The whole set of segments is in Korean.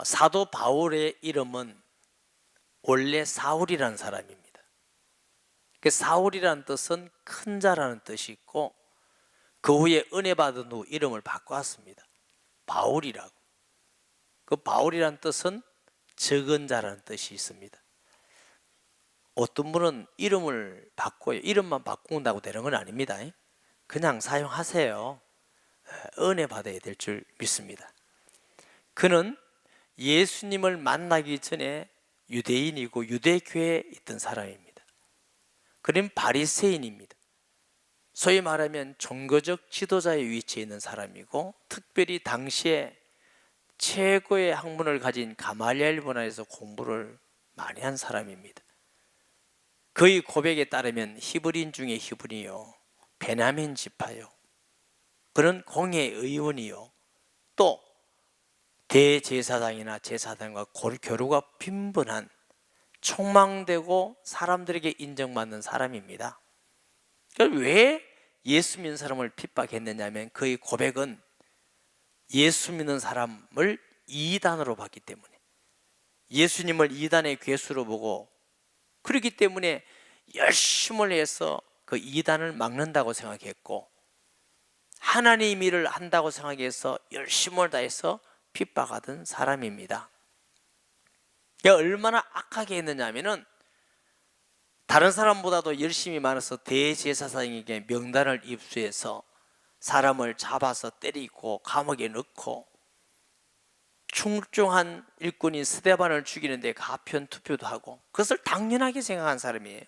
사도 바울의 이름은 원래 사울이라는 사람입니다. 그 사울이라는 뜻은 큰 자라는 뜻이 있고, 그 후에 은혜 받은 후 이름을 바꿔왔습니다. 바울이라고. 그 바울이라는 뜻은 적은 자라는 뜻이 있습니다. 어떤 분은 이름을 바꿔요. 이름만 바꾼다고 되는 건 아닙니다. 그냥 사용하세요. 은혜 받아야 될 줄 믿습니다. 그는 예수님을 만나기 전에 유대인이고 유대교회에 있던 사람입니다. 그는 바리새인입니다. 소위 말하면 종교적 지도자의 위치에 있는 사람이고, 특별히 당시에 최고의 학문을 가진 가말리엘 문화에서 공부를 많이 한 사람입니다. 그의 고백에 따르면 히브리인 중에 히브리요, 베냐민 지파요, 그는 공회 의원이요, 또 대제사장이나 제사장과 교류가 빈번한 촉망되고 사람들에게 인정받는 사람입니다. 왜 예수 믿는 사람을 핍박했느냐 하면, 그의 고백은 예수 믿는 사람을 이단으로 봤기 때문에, 예수님을 이단의 괴수로 보고, 그렇기 때문에 열심을 해서 그 이단을 막는다고 생각했고, 하나님 일을 한다고 생각해서 열심을 다해서 핍박하던 사람입니다. 얼마나 악하게 했느냐 하면은, 다른 사람보다도 열심히 많아서 대제사장에게 명단을 입수해서 사람을 잡아서 때리고 감옥에 넣고, 충중한 일꾼인 스데반을 죽이는데 가편 투표도 하고, 그것을 당연하게 생각한 사람이에요.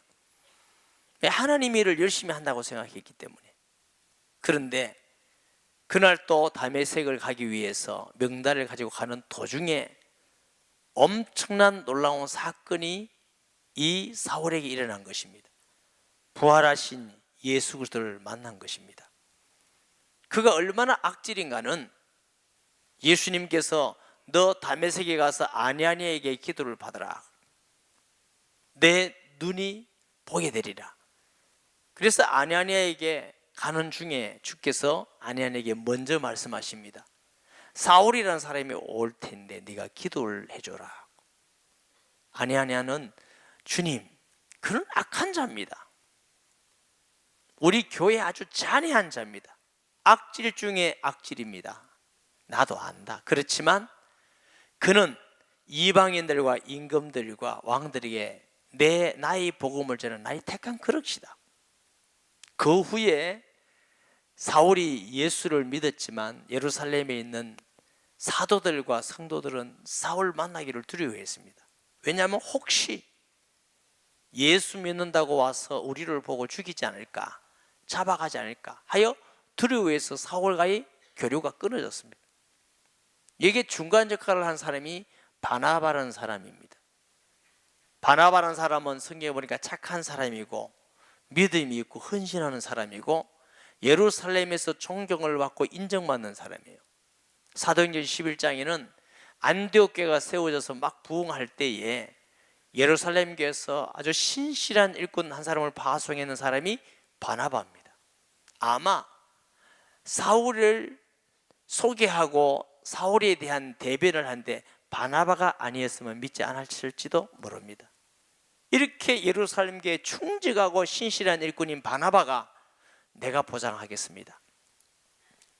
하나님 일을 열심히 한다고 생각했기 때문에. 그런데 그날 또 다메섹을 가기 위해서 명단을 가지고 가는 도중에 엄청난 놀라운 사건이 이 사울에게 일어난 것입니다. 부활하신 예수 그리스도를 만난 것입니다. 그가 얼마나 악질인가는, 예수님께서 너 다메섹에 가서 아냐니아에게 기도를 받으라, 내 눈이 보게 되리라. 그래서 아냐니아에게 가는 중에 주께서 아냐니아에게 먼저 말씀하십니다. 사울이라는 사람이 올 텐데 네가 기도를 해줘라. 아냐니아는, 주님, 그는 악한 자입니다. 우리 교회 아주 잔인한 자입니다. 악질 중에 악질입니다. 나도 안다. 그렇지만 그는 이방인들과 임금들과 왕들에게 나의 복음을 전하는 나의 택한 그릇이다. 그 후에 사울이 예수를 믿었지만 예루살렘에 있는 사도들과 성도들은 사울 만나기를 두려워했습니다. 왜냐하면 혹시 예수 믿는다고 와서 우리를 보고 죽이지 않을까, 잡아가지 않을까 하여 두려워해서 사울과의 교류가 끊어졌습니다. 이게 중간 역할을 한 사람이 바나바라는 사람입니다. 바나바라는 사람은 성경에 보니까 착한 사람이고 믿음이 있고 헌신하는 사람이고 예루살렘에서 존경을 받고 인정받는 사람이에요. 사도행전 11장에는 안디옥 교회가 세워져서 막 부흥할 때에 예루살렘 교회에서 아주 신실한 일꾼 한 사람을 파송하는 사람이 바나바입니다. 아마 사울을 소개하고 사울에 대한 대변을 하는데 바나바가 아니었으면 믿지 않았을지도 모릅니다. 이렇게 예루살렘 교회에 충직하고 신실한 일꾼인 바나바가 내가 보장하겠습니다.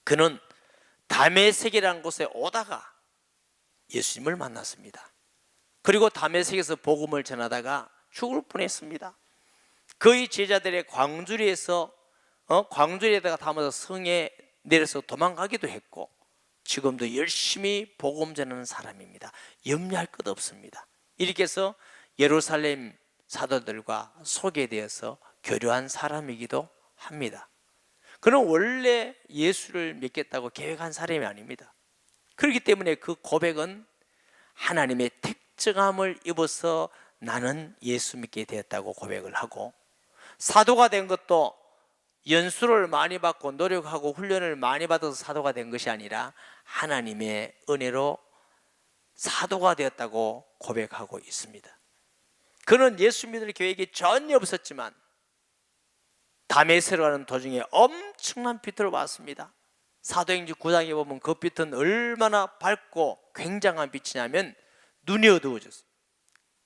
그는 다메섹이라는 곳에 오다가 예수님을 만났습니다. 그리고 다메섹에서 복음을 전하다가 죽을 뻔했습니다. 그의 제자들의 광주리에다가 담아서 성에 내려서 도망가기도 했고, 지금도 열심히 복음 전하는 사람입니다. 염려할 것 없습니다. 이렇게 해서 예루살렘 사도들과 소개되어서 교류한 사람이기도 합니다. 그는 원래 예수를 믿겠다고 계획한 사람이 아닙니다. 그렇기 때문에 그 고백은 하나님의 특정함을 입어서 나는 예수 믿게 되었다고 고백을 하고, 사도가 된 것도 연수를 많이 받고 노력하고 훈련을 많이 받아서 사도가 된 것이 아니라 하나님의 은혜로 사도가 되었다고 고백하고 있습니다. 그는 예수 믿을 계획이 전혀 없었지만 다메섹으로 가는 도중에 엄청난 비틀을 받았습니다. 사도행전 9장에 보면 그 빛은 얼마나 밝고 굉장한 빛이냐면 눈이 어두워졌어요.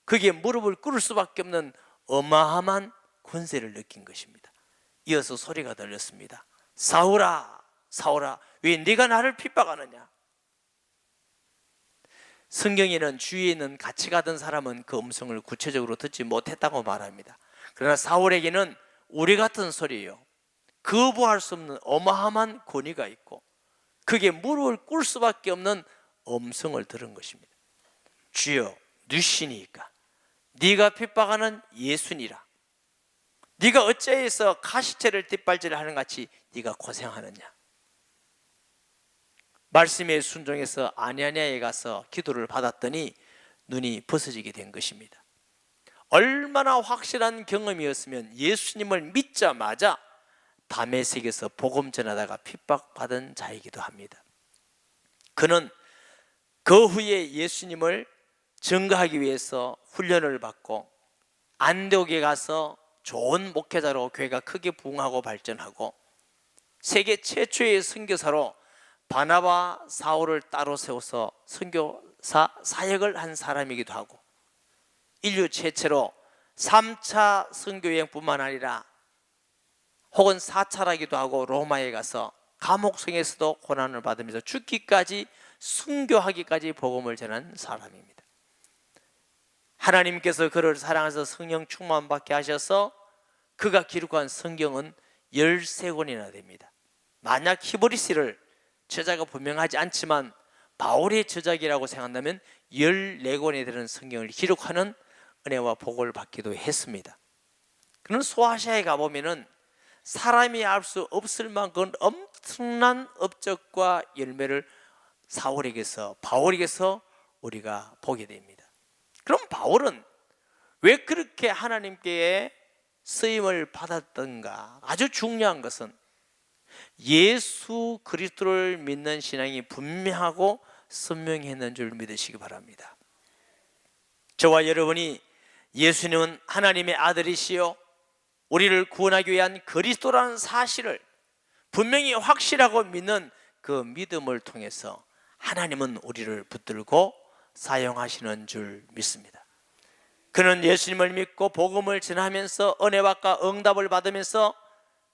그게 무릎을 꿇을 수밖에 없는 어마어마한 권세를 느낀 것입니다. 이어서 소리가 들렸습니다. 사울아, 사울아, 왜 네가 나를 핍박하느냐? 성경에는 주위에 있는 같이 가던 사람은 그 음성을 구체적으로 듣지 못했다고 말합니다. 그러나 사울에게는 우리 같은 소리예요. 거부할 수 없는 어마어마한 권위가 있고 그게 무릎을 꿇을 수밖에 없는 음성을 들은 것입니다. 주여, 누시니까 네가 핍박하는 예수니라. 네가 어찌해서 가시채를 뒷발질하는 같이 네가 고생하느냐? 말씀에 순종해서 아냐냐에 가서 기도를 받았더니 눈이 벗어지게 된 것입니다. 얼마나 확실한 경험이었으면 예수님을 믿자마자 다메섹에서 복음 전하다가 핍박받은 자이기도 합니다. 그는 그 후에 예수님을 증거하기 위해서 훈련을 받고 안디옥에 가서 좋은 목회자로 교회가 크게 부흥하고 발전하고 세계 최초의 선교사로 바나바, 사울을 따로 세워서 선교사 사역을 한 사람이기도 하고 인류 최초로 3차 선교여행뿐만 아니라 혹은 4차라기도 하고 로마에 가서 감옥성에서도 고난을 받으면서 죽기까지 순교하기까지 복음을 전한 사람입니다. 하나님께서 그를 사랑해서 성령 충만받게 하셔서 그가 기록한 성경은 13권이나 됩니다. 만약 히브리서를 저자가 분명하지 않지만 바울의 저작이라고 생각한다면 14권에 되는 성경을 기록하는 은혜와 복을 받기도 했습니다. 그는 소아시아에 가보면은 사람이 알 수 없을 만큼 엄청난 업적과 열매를 바울에게서 우리가 보게 됩니다. 그럼 바울은 왜 그렇게 하나님께 쓰임을 받았던가? 아주 중요한 것은 예수 그리스도를 믿는 신앙이 분명하고 선명했는 줄 믿으시기 바랍니다. 저와 여러분이 예수님은 하나님의 아들이시요 우리를 구원하기 위한 그리스도라는 사실을 분명히 확실하고 믿는 그 믿음을 통해서 하나님은 우리를 붙들고 사용하시는 줄 믿습니다. 그는 예수님을 믿고 복음을 전하면서 은혜와 응답을 받으면서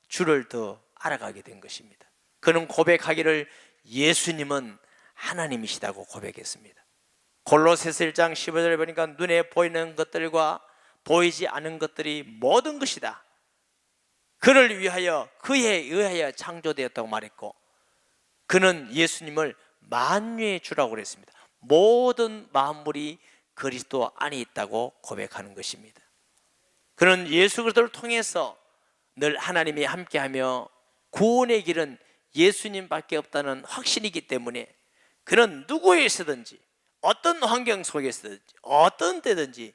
주를 더 알아가게 된 것입니다. 그는 고백하기를 예수님은 하나님이시다고 고백했습니다. 골로새서 1장 15절에 보니까 눈에 보이는 것들과 보이지 않은 것들이 모든 것이다. 그를 위하여 그에 의하여 창조되었다고 말했고 그는 예수님을 만유의 주라고 그랬습니다. 모든 만물이 그리스도 안에 있다고 고백하는 것입니다. 그는 예수 그리스도를 통해서 늘 하나님이 함께하며 구원의 길은 예수님밖에 없다는 확신이기 때문에 그는 누구에서든지 어떤 환경 속에서든지 어떤 때든지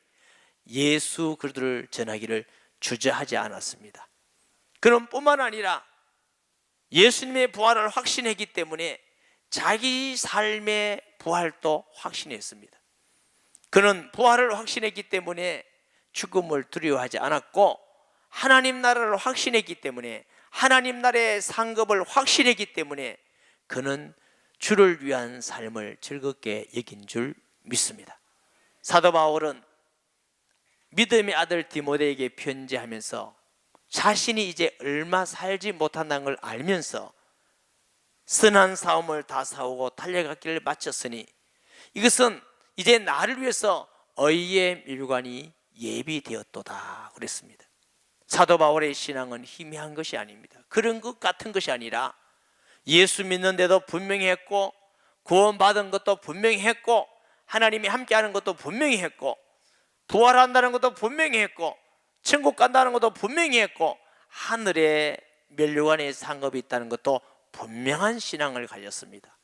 예수 그리스도를 전하기를 주저하지 않았습니다. 그는 뿐만 아니라 예수님의 부활을 확신했기 때문에 자기 삶의 부활도 확신했습니다. 그는 부활을 확신했기 때문에 죽음을 두려워하지 않았고 하나님 나라를 확신했기 때문에 하나님 나라의 상급을 확신했기 때문에 그는 주를 위한 삶을 즐겁게 여긴 줄 믿습니다. 사도 바울은 믿음의 아들 디모데에게 편지하면서 자신이 이제 얼마 살지 못한다는 걸 알면서 선한 싸움을 다 싸우고 달려갔기를 마쳤으니 이것은 이제 나를 위해서 의의 밀관이 예비되었도다 그랬습니다. 사도 바울의 신앙은 희미한 것이 아닙니다. 그런 것 같은 것이 아니라 예수 믿는데도 분명히 했고 구원받은 것도 분명히 했고 하나님이 함께하는 것도 분명히 했고 부활한다는 것도 분명히 했고 천국 간다는 것도 분명히 했고 하늘에 면류관의 상급이 있다는 것도 분명한 신앙을 가졌습니다.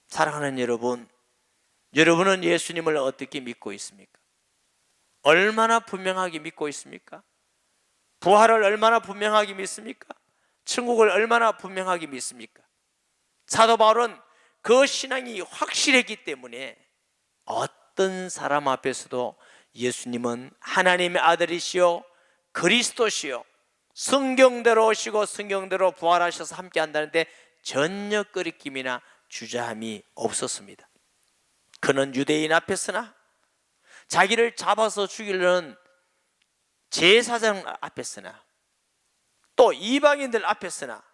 사랑하는 여러분, 여러분은 예수님을 어떻게 믿고 있습니까? 얼마나 분명하게 믿고 있습니까? 부활을 얼마나 분명하게 믿습니까? 천국을 얼마나 분명하게 믿습니까? 사도 바울은 그 신앙이 확실했기 때문에 어떤 사람 앞에서도 예수님은 하나님의 아들이시요 그리스도시요 성경대로 오시고 성경대로 부활하셔서 함께 한다는데 전혀 꺼리낌이나 주저함이 없었습니다. 그는 유대인 앞에서나 자기를 잡아서 죽이려는 제사장 앞에서나 또 이방인들 앞에서나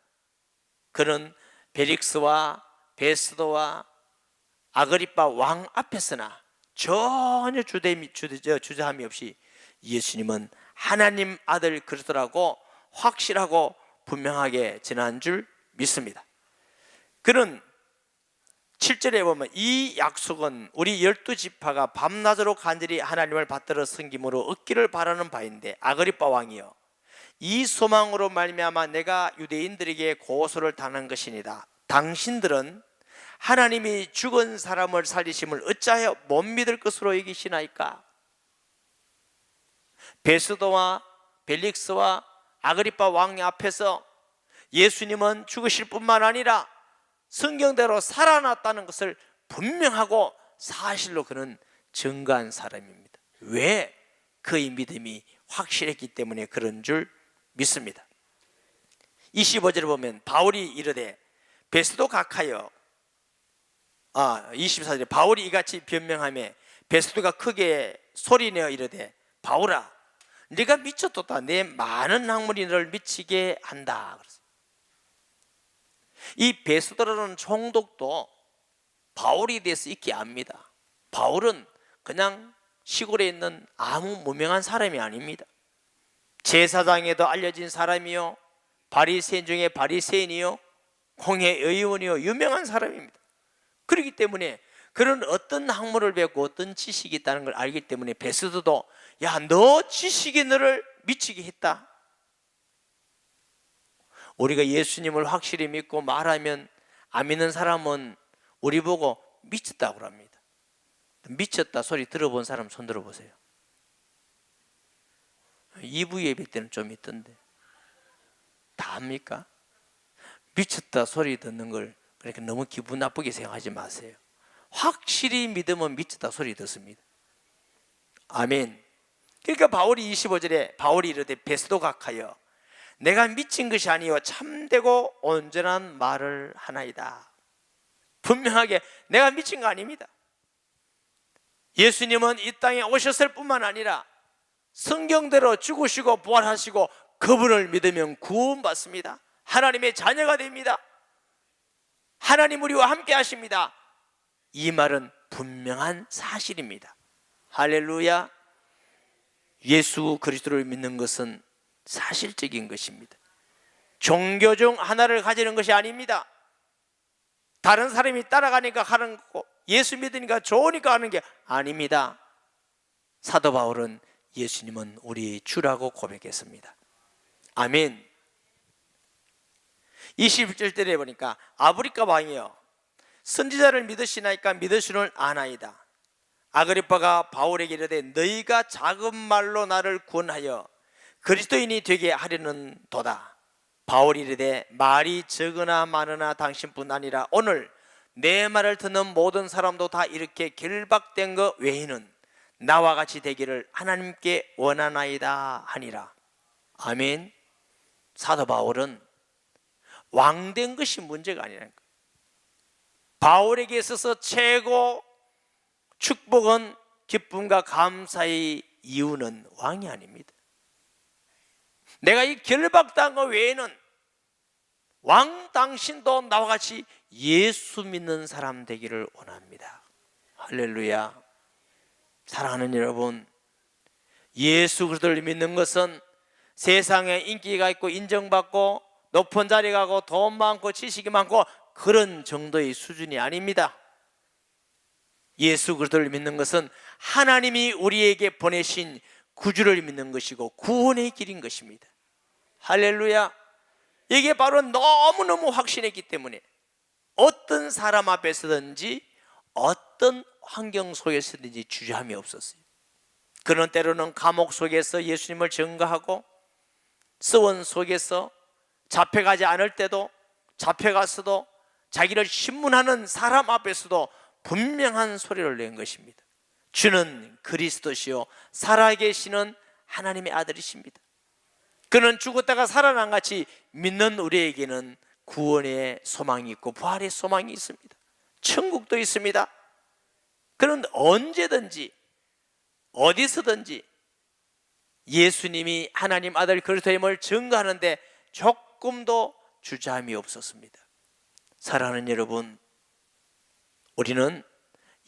그는 벨릭스와 베스도와 아그리빠 왕 앞에서나 전혀 주저함이 없이 예수님은 하나님 아들 그리스도라고 확실하고 분명하게 전한 줄 믿습니다. 그는 7절에 보면 이 약속은 우리 12지파가 밤낮으로 간절히 하나님을 받들어 섬김으로 얻기를 바라는 바인데 아그리빠 왕이여 이 소망으로 말미암아 내가 유대인들에게 고소를 당한 것이니다. 당신들은 하나님이 죽은 사람을 살리심을 어찌하여 못 믿을 것으로 여기시나이까? 베스도와 벨릭스와 아그리빠 왕 앞에서 예수님은 죽으실 뿐만 아니라 성경대로 살아났다는 것을 분명하고 사실로 그는 증거한 사람입니다. 왜? 그의 믿음이 확실했기 때문에 그런 줄 믿습니다. 25절에 보면 바울이 이르되 베스도 각하여 24절에 바울이 이같이 변명하며 베스도가 크게 소리내어 이르되 바울아 네가 미쳤도다. 내 많은 학문이 너를 미치게 한다. 이 베스도라는 총독도 바울에 대해서 익히 압니다. 바울은 그냥 시골에 있는 아무 무명한 사람이 아닙니다. 제사장에도 알려진 사람이요 바리새인 중에 바리새인이요 공회 의원이요 유명한 사람입니다. 그렇기 때문에 그런 어떤 학문을 배웠고 어떤 지식이 있다는 걸 알기 때문에 베스도도 야, 너 지식이 너를 미치게 했다. 우리가 예수님을 확실히 믿고 말하면 안 믿는 사람은 우리 보고 미쳤다고 합니다. 미쳤다 소리 들어본 사람 손 들어보세요. 2부 예배 때는 좀 있던데 다 합니까? 미쳤다 소리 듣는 걸 그렇게 너무 기분 나쁘게 생각하지 마세요. 확실히 믿으면 미쳤다 소리 듣습니다. 아멘. 그러니까 바울이 25절에 바울이 이르되 베스도 각하여 내가 미친 것이 아니요 참되고 온전한 말을 하나이다. 분명하게 내가 미친 거 아닙니다. 예수님은 이 땅에 오셨을 뿐만 아니라 성경대로 죽으시고 부활하시고 그분을 믿으면 구원받습니다. 하나님의 자녀가 됩니다. 하나님 우리와 함께 하십니다. 이 말은 분명한 사실입니다. 할렐루야. 예수 그리스도를 믿는 것은 사실적인 것입니다. 종교 중 하나를 가지는 것이 아닙니다. 다른 사람이 따라가니까 하는 거고 예수 믿으니까 좋으니까 하는 게 아닙니다. 사도 바울은 예수님은 우리의 주라고 고백했습니다. 아멘. 21절에 보니까 아브리카 왕이여 선지자를 믿으시나이까 믿으시는 아나이다. 아그리빠가 바울에게 이르되 너희가 작은 말로 나를 구원하여 그리스도인이 되게 하려는 도다. 바울이 이르되 말이 적으나 많으나 당신뿐 아니라 오늘 내 말을 듣는 모든 사람도 다 이렇게 결박된 것 외에는 나와 같이 되기를 하나님께 원하나이다 하니라. 아멘. 사도 바울은 왕된 것이 문제가 아니라는 거예요. 바울에게 있어서 최고 축복은 기쁨과 감사의 이유는 왕이 아닙니다. 내가 이 결박당한 것 외에는 왕 당신도 나와 같이 예수 믿는 사람 되기를 원합니다. 할렐루야. 사랑하는 여러분, 예수 그리스도를 믿는 것은 세상에 인기가 있고 인정받고 높은 자리 가고 돈 많고 지식이 많고 그런 정도의 수준이 아닙니다. 예수 그리스도를 믿는 것은 하나님이 우리에게 보내신 구주를 믿는 것이고 구원의 길인 것입니다. 할렐루야. 이게 바로 너무너무 확신했기 때문에 어떤 사람 앞에서든지 어떤 환경 속에서든지 주저함이 없었어요. 그는 때로는 감옥 속에서 예수님을 증거하고 서원 속에서 잡혀가지 않을 때도 잡혀갔어도 자기를 신문하는 사람 앞에서도 분명한 소리를 낸 것입니다. 주는 그리스도시요 살아계시는 하나님의 아들이십니다. 그는 죽었다가 살아난 같이 믿는 우리에게는 구원의 소망이 있고 부활의 소망이 있습니다. 천국도 있습니다. 그런데 언제든지 어디서든지 예수님이 하나님 아들 그리스도임을 증거하는데 조금도 주저함이 없었습니다. 사랑하는 여러분, 우리는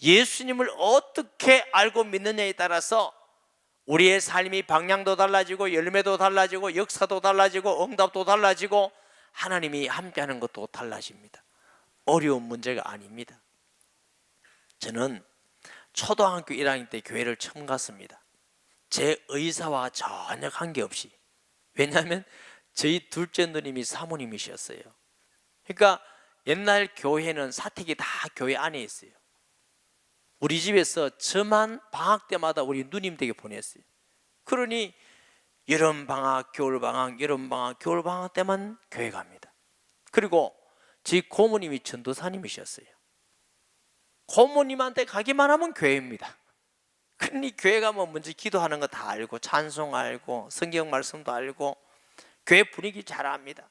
예수님을 어떻게 알고 믿느냐에 따라서 우리의 삶이 방향도 달라지고 열매도 달라지고 역사도 달라지고 응답도 달라지고 하나님이 함께하는 것도 달라집니다. 어려운 문제가 아닙니다. 저는 초등학교 1학년 때 교회를 처음 갔습니다. 제 의사와 전혀 관계없이. 왜냐하면 저희 둘째 누님이 사모님이셨어요. 그러니까 옛날 교회는 사택이 다 교회 안에 있어요. 우리 집에서 저만 방학 때마다 우리 누님 댁에 보냈어요. 그러니 여름방학, 겨울방학, 여름방학, 겨울방학 때만 교회 갑니다. 그리고 저희 고모님이 전도사님이셨어요. 고모님한테 가기만 하면 교회입니다. 그러니 교회 가면 먼저 기도하는 거 다 알고 찬송 알고 성경 말씀도 알고 교회 분위기 잘 압니다.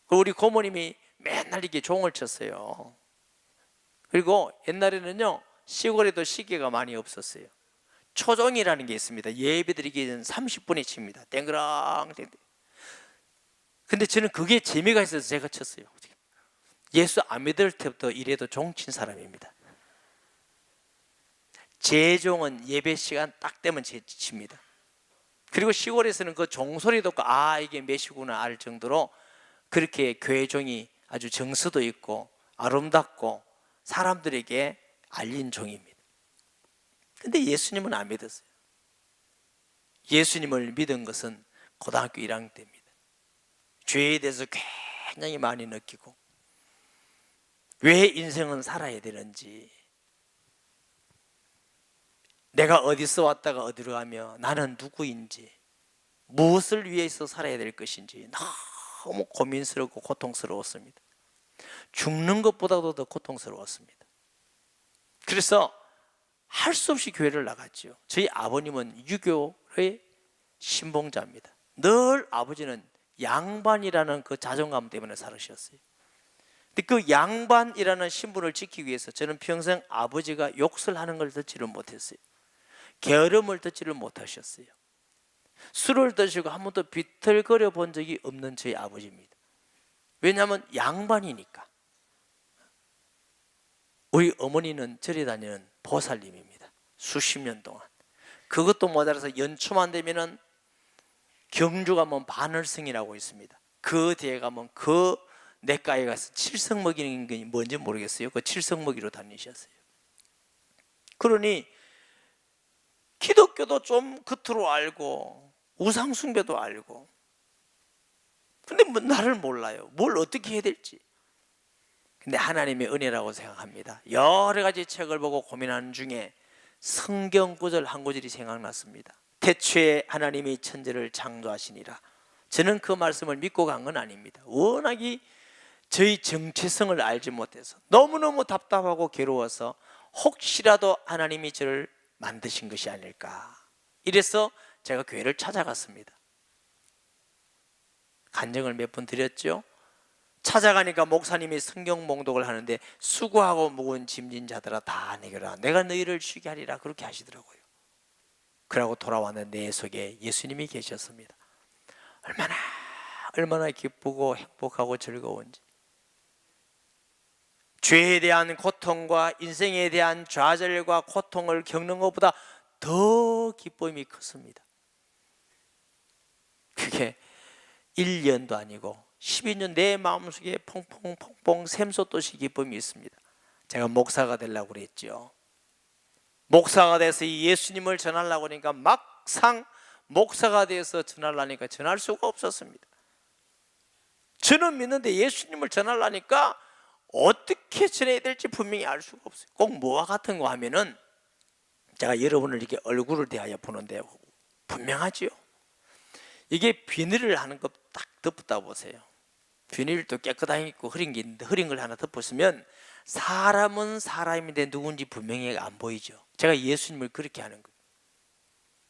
우리 고모님이 맨날 이렇게 종을 쳤어요. 그리고 옛날에는요 시골에도 시계가 많이 없었어요. 초종이라는 게 있습니다. 예배드리기 전 30분에 칩니다. 땡그랑 땡. 근데 저는 그게 재미가 있어서 제가 쳤어요. 예수 안 믿을 때부터 이래도 종 친 사람입니다. 제 종은 예배 시간 딱 되면 칩니다. 그리고 시골에서는 그 종소리 듣고 아 이게 몇이구나 알 정도로 그렇게 교회 종이 아주 정서도 있고 아름답고 사람들에게 알린 종입니다. 근데 예수님은 안 믿었어요. 예수님을 믿은 것은 고등학교 1학년 때입니다. 죄에 대해서 굉장히 많이 느끼고 왜 인생은 살아야 되는지, 내가 어디서 왔다가 어디로 가며 나는 누구인지, 무엇을 위해서 살아야 될 것인지 너무 고민스럽고 고통스러웠습니다. 죽는 것보다도 더 고통스러웠습니다. 그래서 할 수 없이 교회를 나갔죠. 저희 아버님은 유교의 신봉자입니다. 늘 아버지는 양반이라는 그 자존감 때문에 살으셨어요. 근데 그 양반이라는 신분을 지키기 위해서 저는 평생 아버지가 욕설 하는 걸 듣지를 못했어요. 게으름을 듣지를 못하셨어요. 술을 드시고 한 번도 비틀거려 본 적이 없는 저희 아버지입니다. 왜냐하면 양반이니까. 우리 어머니는 절에 다니는 보살님입니다. 수십 년 동안. 그것도 모자라서 연초만 되면은 경주 가면 반월성이라고 있습니다. 그 뒤에 가면 그 내과에 가서 칠성 먹이는 게 뭔지 모르겠어요. 그 칠성 먹이로 다니셨어요. 그러니 기독교도 좀 겉으로 알고 우상숭배도 알고, 근데 뭐 나를 몰라요. 뭘 어떻게 해야 될지. 근데 하나님의 은혜라고 생각합니다. 여러 가지 책을 보고 고민하는 중에 성경 구절 한 구절이 생각났습니다. 태초에 하나님이 천지를 창조하시니라. 저는 그 말씀을 믿고 간 건 아닙니다. 워낙에 저희 정체성을 알지 못해서 너무너무 답답하고 괴로워서 혹시라도 하나님이 저를 만드신 것이 아닐까, 이래서 제가 교회를 찾아갔습니다. 간증을 몇 번 드렸죠. 찾아가니까 목사님이 성경 봉독을 하는데 수고하고 무거운 짐진 자들아 다 내게라, 내가 너희를 쉬게 하리라, 그렇게 하시더라고요. 그러고 돌아왔는데 내 속에 예수님이 계셨습니다. 얼마나 기쁘고 행복하고 즐거운지. 죄에 대한 고통과 인생에 대한 좌절과 고통을 겪는 것보다 더 기쁨이 컸습니다. 그게 1년도 아니고 12년 내 마음속에 퐁퐁퐁퐁 샘솟듯이 기쁨이 있습니다. 제가 목사가 되려고 그랬죠. 목사가 돼서 예수님을 전하려고 하니까 막상 목사가 돼서 전하려니까 전할 수가 없었습니다. 저는 믿는데 예수님을 전하려니까 어떻게 전해야 될지 분명히 알 수가 없어요. 꼭 뭐와 같은 거 하면은 제가 여러분을 이렇게 얼굴을 대하여 보는데 분명하지요. 이게 비닐을 하는 거 딱 덮었다 보세요. 비닐도 깨끗하게 있고 흐린 게 있는데 흐린 걸 하나 덮었으면 사람은 사람인데 누군지 분명히 안 보이죠. 제가 예수님을 그렇게 하는 거예요.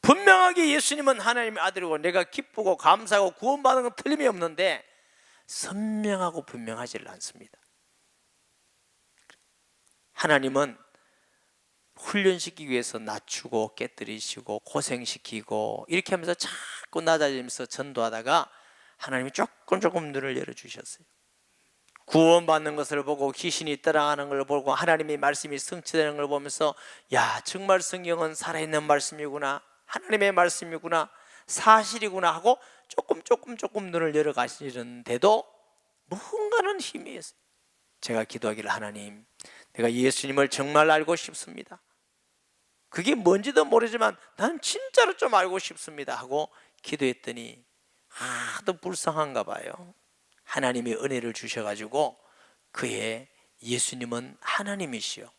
분명하게 예수님은 하나님의 아들이고 내가 기쁘고 감사하고 구원받는 건 틀림이 없는데 선명하고 분명하지를 않습니다. 하나님은 훈련시키기 위해서 낮추고 깨뜨리시고 고생시키고 이렇게 하면서 자꾸 낮아지면서 전도하다가 하나님이 조금 눈을 열어주셨어요. 구원받는 것을 보고 귀신이 따라가는 걸 보고 하나님의 말씀이 성취되는 걸 보면서 야, 정말 성경은 살아있는 말씀이구나, 하나님의 말씀이구나, 사실이구나 하고 조금 눈을 열어 가시는데도 뭔가는 힘이 있어요. 제가 기도하기를, 하나님, 내가 예수님을 정말 알고 싶습니다. 그게 뭔지도 모르지만 난 진짜로 좀 알고 싶습니다 하고 기도했더니 하도 불쌍한가 봐요. 하나님이 은혜를 주셔가지고 그의 예수님은 하나님이시요,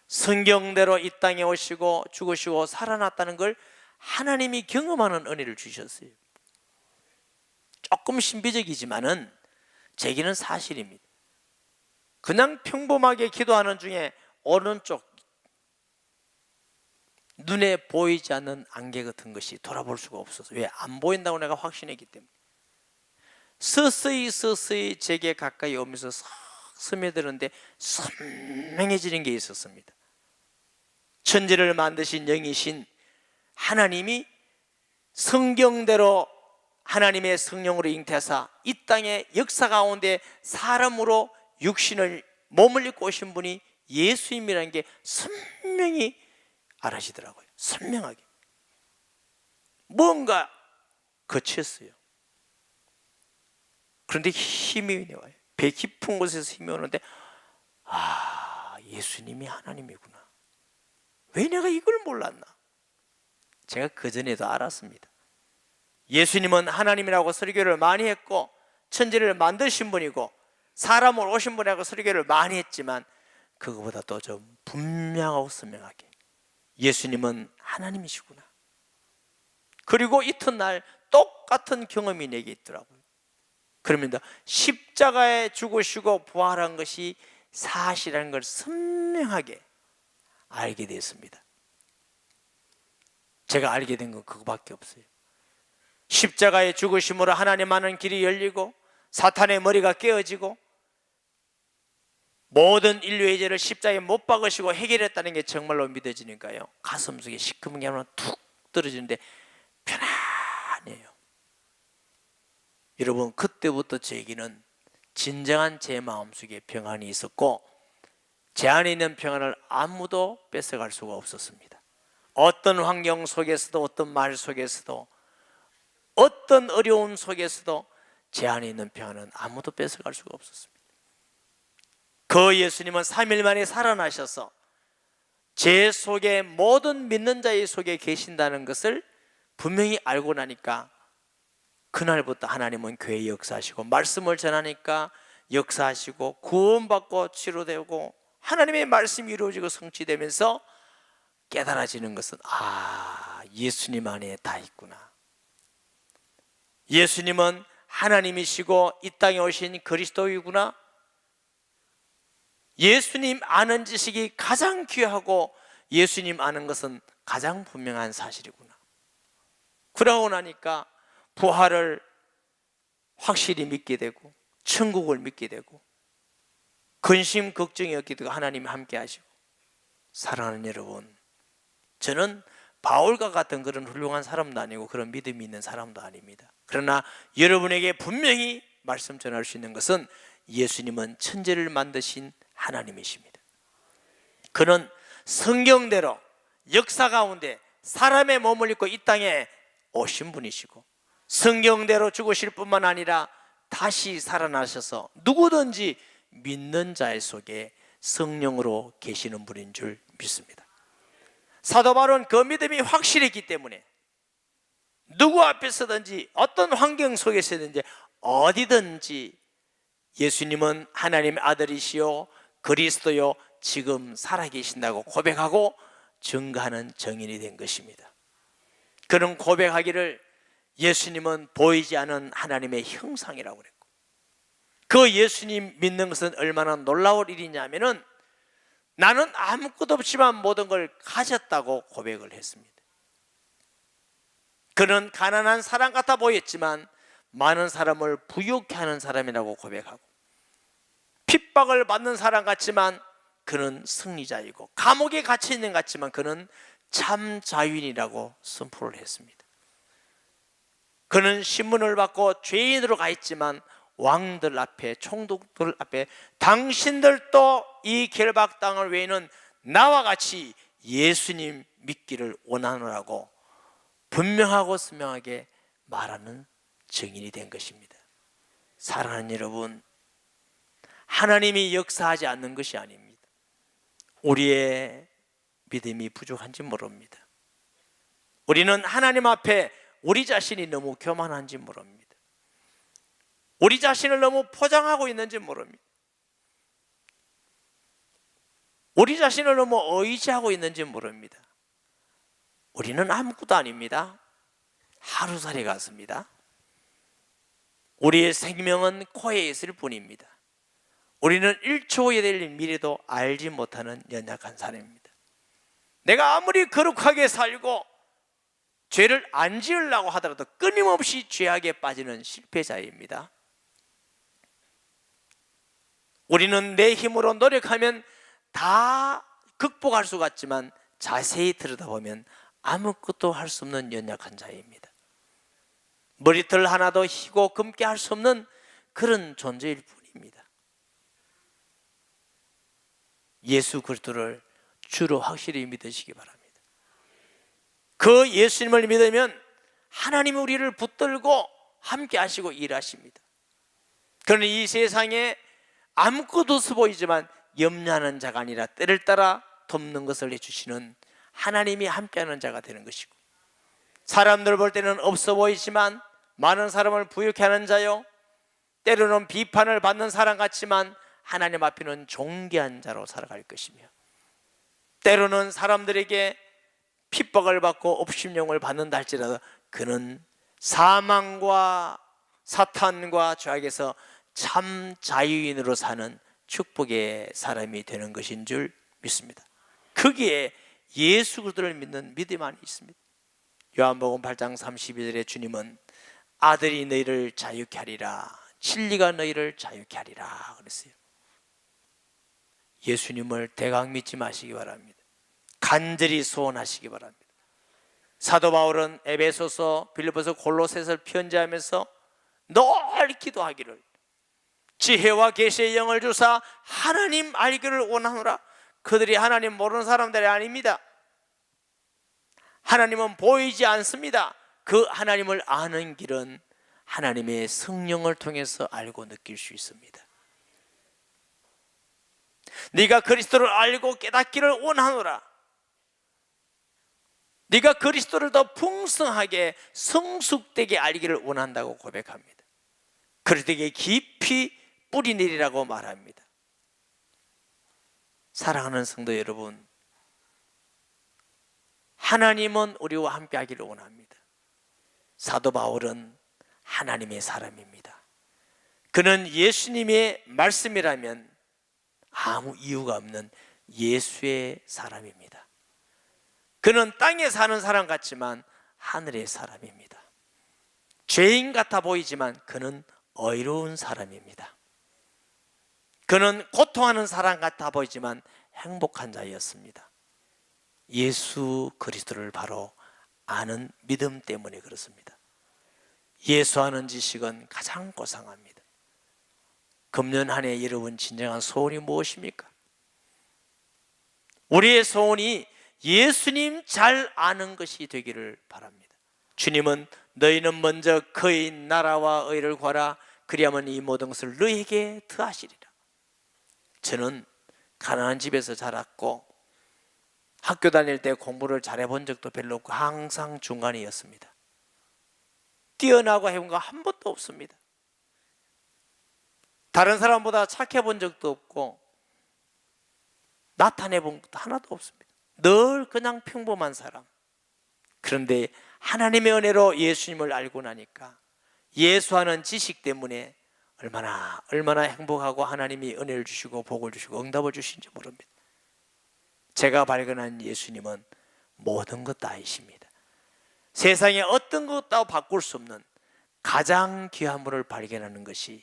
성경대로 이 땅에 오시고 죽으시고 살아났다는 걸 하나님이 경험하는 은혜를 주셨어요. 조금 신비적이지만은 제기는 사실입니다. 그냥 평범하게 기도하는 중에 오른쪽 눈에 보이지 않는 안개 같은 것이 돌아볼 수가 없어서, 왜? 안 보인다고 내가 확신했기 때문에. 서서히 제게 가까이 오면서 싹 스며드는데 선명해지는 게 있었습니다. 천지를 만드신 영이신 하나님이 성경대로 하나님의 성령으로 잉태하사 이 땅의 역사 가운데 사람으로 육신을 몸을 입고 오신 분이 예수님이라는 게 선명히 알아지더라고요. 선명하게. 뭔가 거쳤어요. 그런데 힘이 와요. 배 깊은 곳에서 힘이 오는데, 아, 예수님이 하나님이구나. 왜 내가 이걸 몰랐나? 제가 그전에도 알았습니다. 예수님은 하나님이라고 설교를 많이 했고 천지를 만드신 분이고 사람으로 오신 분이라고 설교를 많이 했지만, 그거보다 또 좀 분명하고 선명하게 예수님은 하나님이시구나. 그리고 이튿날 똑같은 경험이 내게 있더라고요. 그럽니다. 십자가에 죽으시고 부활한 것이 사실이라는 걸 선명하게 알게 됐습니다. 제가 알게 된 건 그거밖에 없어요. 십자가의 죽으심으로 하나님 하는 길이 열리고 사탄의 머리가 깨어지고 모든 인류의 죄를 십자가에 못 박으시고 해결했다는 게 정말로 믿어지니까요, 가슴속에 시커먼 게 하나 툭 떨어지는데 편안해요. 여러분, 그때부터 제게는 진정한 제 마음속에 평안이 있었고 제 안에 있는 평안을 아무도 뺏어갈 수가 없었습니다. 어떤 환경 속에서도, 어떤 말 속에서도, 어떤 어려움 속에서도 제 안에 있는 평안은 아무도 뺏어갈 수가 없었습니다. 그 예수님은 3일 만에 살아나셔서 제 속에, 모든 믿는 자의 속에 계신다는 것을 분명히 알고 나니까 그날부터 하나님은 교회에 역사하시고 말씀을 전하니까 역사하시고 구원받고 치료되고 하나님의 말씀이 이루어지고 성취되면서 깨달아지는 것은, 아, 예수님 안에 다 있구나. 예수님은 하나님이시고 이 땅에 오신 그리스도이구나. 예수님 아는 지식이 가장 귀하고 예수님 아는 것은 가장 분명한 사실이구나. 그러고 나니까 부활을 확실히 믿게 되고 천국을 믿게 되고 근심 걱정이 없게 되고 하나님이 함께 하시고. 사랑하는 여러분, 저는 바울과 같은 그런 훌륭한 사람도 아니고 그런 믿음이 있는 사람도 아닙니다. 그러나 여러분에게 분명히 말씀 전할 수 있는 것은 예수님은 천지를 만드신 하나님이십니다. 그는 성경대로 역사 가운데 사람의 몸을 입고 이 땅에 오신 분이시고 성경대로 죽으실 뿐만 아니라 다시 살아나셔서 누구든지 믿는 자의 속에 성령으로 계시는 분인 줄 믿습니다. 사도 바울은 그 믿음이 확실했기 때문에 누구 앞에서든지 어떤 환경 속에서든지 어디든지 예수님은 하나님의 아들이시요 그리스도요 지금 살아계신다고 고백하고 증거하는 증인이 된 것입니다. 그런 고백하기를 예수님은 보이지 않은 하나님의 형상이라고 그랬고, 그 예수님 믿는 것은 얼마나 놀라울 일이냐면은 나는 아무것도 없지만 모든 걸 가졌다고 고백을 했습니다. 그는 가난한 사람 같아 보였지만 많은 사람을 부유케 하는 사람이라고 고백하고, 핍박을 받는 사람 같지만 그는 승리자이고, 감옥에 갇혀 있는 것 같지만 그는 참 자유인이라고 선포를 했습니다. 그는 신문을 받고 죄인으로 가 있지만 왕들 앞에, 총독들 앞에 당신들도 이 결박당할 외에는 나와 같이 예수님 믿기를 원하노라고 분명하고 선명하게 말하는 증인이 된 것입니다. 사랑하는 여러분, 하나님이 역사하지 않는 것이 아닙니다. 우리의 믿음이 부족한지 모릅니다. 우리는 하나님 앞에 우리 자신이 너무 교만한지 모릅니다. 우리 자신을 너무 포장하고 있는지 모릅니다. 우리 자신을 너무 의지하고 있는지 모릅니다. 우리는 아무것도 아닙니다. 하루살이 같습니다. 우리의 생명은 코에 있을 뿐입니다. 우리는 1초 후에 될 미래도 알지 못하는 연약한 사람입니다. 내가 아무리 거룩하게 살고 죄를 안 지으려고 하더라도 끊임없이 죄악에 빠지는 실패자입니다. 우리는 내 힘으로 노력하면 다 극복할 수 같지만 자세히 들여다보면 아무것도 할 수 없는 연약한 자입니다. 머리털 하나도 희고 검게 할 수 없는 그런 존재일 뿐입니다. 예수 그리스도를 주로 확실히 믿으시기 바랍니다. 그 예수님을 믿으면 하나님이 우리를 붙들고 함께 하시고 일하십니다. 그는 이 세상에 아무것도 없어 보이지만 염려하는 자가 아니라 때를 따라 돕는 것을 해주시는 하나님이 함께하는 자가 되는 것이고, 사람들 볼 때는 없어 보이지만 많은 사람을 부유케 하는 자요, 때로는 비판을 받는 사람 같지만 하나님 앞에는 존귀한 자로 살아갈 것이며, 때로는 사람들에게 핍박을 받고 업심령을 받는다 할지라도 그는 사망과 사탄과 죄악에서 참 자유인으로 사는 축복의 사람이 되는 것인 줄 믿습니다. 거기에 예수 그리스도를 믿는 믿음 안에 있습니다. 요한복음 8장 32절에 주님은 아들이 너희를 자유케 하리라, 진리가 너희를 자유케 하리라 그랬어요. 예수님을 대강 믿지 마시기 바랍니다. 간절히 소원하시기 바랍니다. 사도 바울은 에베소서, 빌립보서, 골로새서를 편지하면서 늘 기도하기를, 지혜와 계시의 영을 주사 하나님 알기를 원하노라. 그들이 하나님 모르는 사람들이 아닙니다. 하나님은 보이지 않습니다. 그 하나님을 아는 길은 하나님의 성령을 통해서 알고 느낄 수 있습니다. 네가 그리스도를 알고 깨닫기를 원하노라. 네가 그리스도를 더 풍성하게 성숙되게 알기를 원한다고 고백합니다. 그리스도에게 깊이 뿌리 내리라고 말합니다. 사랑하는 성도 여러분, 하나님은 우리와 함께 하기를 원합니다. 사도 바울은 하나님의 사람입니다. 그는 예수님의 말씀이라면 아무 이유가 없는 예수의 사람입니다. 그는 땅에 사는 사람 같지만 하늘의 사람입니다. 죄인 같아 보이지만 그는 의로운 사람입니다. 그는 고통하는 사람 같아 보이지만 행복한 자였습니다. 예수 그리스도를 바로 아는 믿음 때문에 그렇습니다. 예수 아는 지식은 가장 고상합니다. 금년 한 해 여러분 진정한 소원이 무엇입니까? 우리의 소원이 예수님 잘 아는 것이 되기를 바랍니다. 주님은 너희는 먼저 그의 나라와 의를 구하라, 그리하면 이 모든 것을 너희에게 더하시리라. 저는 가난한 집에서 자랐고 학교 다닐 때 공부를 잘해본 적도 별로 없고 항상 중간이었습니다. 뛰어나고 해본 거 한 번도 없습니다. 다른 사람보다 착해 본 적도 없고 나타내 본 것도 하나도 없습니다. 늘 그냥 평범한 사람. 그런데 하나님의 은혜로 예수님을 알고 나니까 예수하는 지식 때문에 얼마나 행복하고 하나님이 은혜를 주시고 복을 주시고 응답을 주신지 모릅니다. 제가 발견한 예수님은 모든 것 다 아십니다. 세상에 어떤 것도 바꿀 수 없는 가장 귀한 분을 발견하는 것이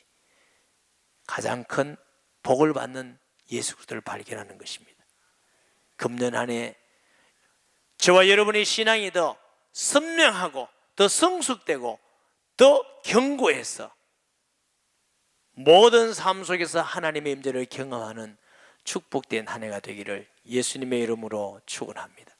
가장 큰 복을 받는 예수 그리스도를 발견하는 것입니다. 금년 한 해 저와 여러분의 신앙이 더 선명하고 더 성숙되고 더 견고해서 모든 삶 속에서 하나님의 임재를 경험하는 축복된 한 해가 되기를 예수님의 이름으로 축원합니다.